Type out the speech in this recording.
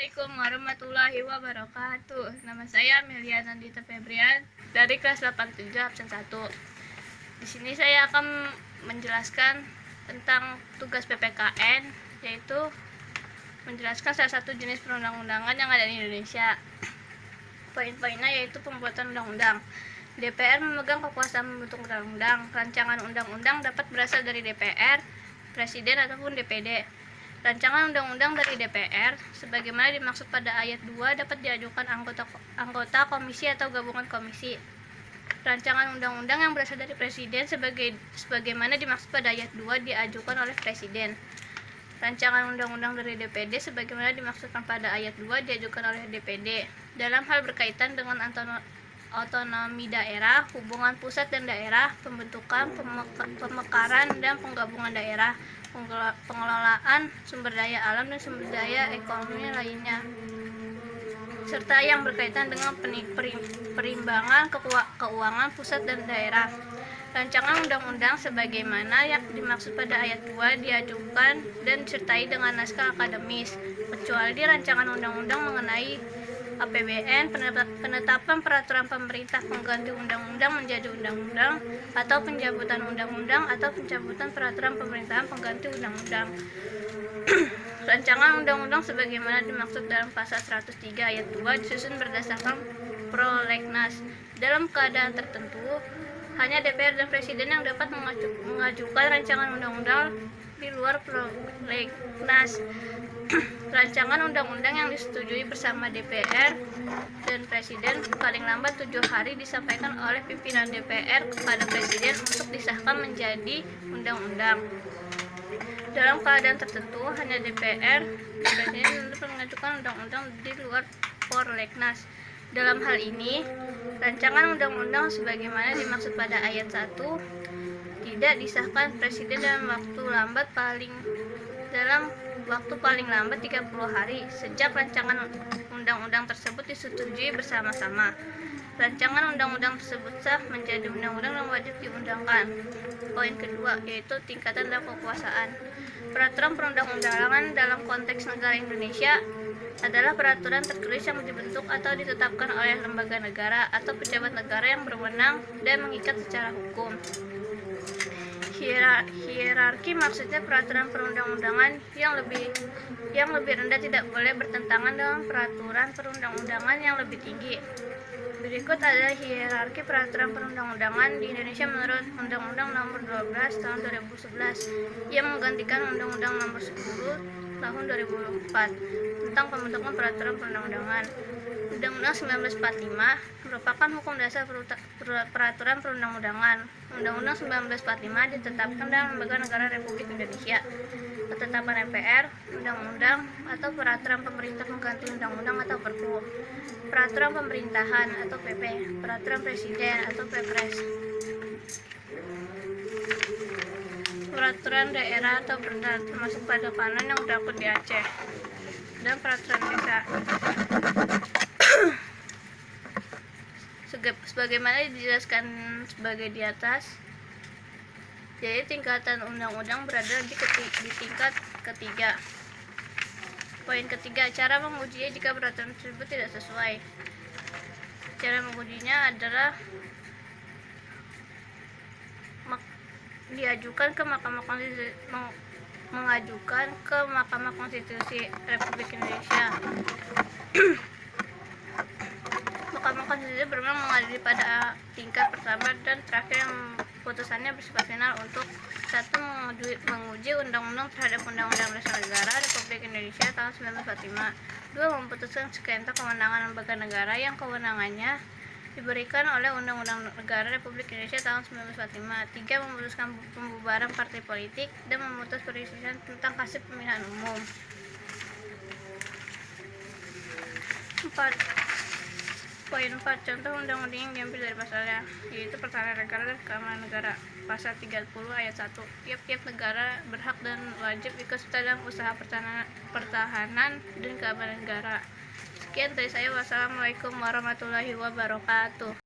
Assalamualaikum warahmatullahi wabarakatuh. Nama saya Amelia Nandita Febrian dari kelas 87 absen 1. Di sini saya akan menjelaskan tentang tugas PPKN, yaitu menjelaskan salah satu jenis perundang-undangan yang ada di Indonesia. Poin-poinnya yaitu pembuatan undang-undang. DPR memegang kekuasaan membentuk undang-undang. Rancangan undang-undang dapat berasal dari DPR, Presiden ataupun DPD. Rancangan undang-undang dari DPR, sebagaimana dimaksud pada ayat 2, dapat diajukan anggota komisi atau gabungan komisi. Rancangan undang-undang yang berasal dari Presiden, sebagaimana dimaksud pada ayat 2, diajukan oleh Presiden. Rancangan undang-undang dari DPD, sebagaimana dimaksudkan pada ayat 2, diajukan oleh DPD. Dalam hal berkaitan dengan otonomi daerah, hubungan pusat dan daerah, pembentukan, pemekaran, dan penggabungan daerah, pengelolaan sumber daya alam dan sumber daya ekonomi lainnya, serta yang berkaitan dengan perimbangan keuangan pusat dan daerah. Rancangan undang-undang sebagaimana yang dimaksud pada ayat 2 diajukan dan disertai dengan naskah akademis, kecuali rancangan undang-undang mengenai APBN, penetapan peraturan pemerintah pengganti undang-undang menjadi undang-undang, atau pencabutan undang-undang atau pencabutan peraturan pemerintahan pengganti undang-undang. Rancangan undang-undang sebagaimana dimaksud dalam pasal 103 ayat 2 disusun berdasarkan prolegnas. Dalam keadaan tertentu, hanya DPR dan Presiden yang dapat mengajukan rancangan undang-undang di luar prolegnas. Rancangan undang-undang yang disetujui bersama DPR dan Presiden paling lambat 7 hari disampaikan oleh pimpinan DPR kepada Presiden untuk disahkan menjadi undang-undang. Dalam keadaan tertentu, hanya DPR dan Presiden dapat mengajukan undang-undang di luar prolegnas. Dalam hal ini, rancangan undang-undang sebagaimana dimaksud pada ayat 1 tidak disahkan Presiden dalam waktu paling lambat 30 hari sejak rancangan undang-undang tersebut disetujui bersama-sama. Rancangan undang-undang tersebut sah menjadi undang-undang yang wajib diundangkan. Poin kedua yaitu tingkatan dan kekuasaan. Peraturan perundang-undangan dalam konteks negara Indonesia adalah peraturan tertulis yang dibentuk atau ditetapkan oleh lembaga negara atau pejabat negara yang berwenang dan mengikat secara hukum. Hierarki maksudnya peraturan perundang-undangan yang lebih rendah tidak boleh bertentangan dengan peraturan perundang-undangan yang lebih tinggi. Berikut adalah hierarki peraturan perundang-undangan di Indonesia menurut Undang-Undang Nomor 12 Tahun 2011 yang menggantikan Undang-Undang Nomor 10 Tahun 2004 tentang pembentukan peraturan perundang-undangan. Undang-Undang 1945 merupakan hukum dasar peraturan perundang-undangan. Undang-Undang 1945 ditetapkan dalam Lembaga Negara Republik Indonesia. Ketetapan MPR, undang-undang atau peraturan pemerintah pengganti undang-undang atau Perpu. Peraturan pemerintahan atau PP, peraturan presiden atau Perpres. Peraturan daerah atau Perda termasuk pada kanan yang berlaku di Aceh. Dan peraturan desa. Sebagaimana dijelaskan sebagai di atas, jadi tingkatan undang-undang berada di tingkat ketiga. Poin ketiga, cara mengujinya jika peraturan tersebut tidak sesuai. Cara mengujinya adalah mengajukan ke Mahkamah Konstitusi Republik Indonesia. Mahkamah Konstitusi berwenang mengadili pada tingkat pertama dan terakhir yang putusannya bersifat final untuk 1. Menguji undang-undang terhadap Undang-Undang Dasar Negara Republik Indonesia tahun 1945. 2. Memutuskan sekretar kewenangan lembaga negara yang kewenangannya diberikan oleh Undang-Undang Negara Republik Indonesia tahun 1945. 3. Memutuskan pembubaran partai politik dan memutus perselisihan tentang hasil pemilihan umum. 4. Poin 4. Contoh undang-undang yang diambil dari pasalnya, yaitu pertahanan negara dan keamanan negara. Pasal 30 ayat 1. Tiap-tiap negara berhak dan wajib ikut serta dalam usaha pertahanan dan keamanan negara. Sekian dari saya. Wassalamualaikum warahmatullahi wabarakatuh.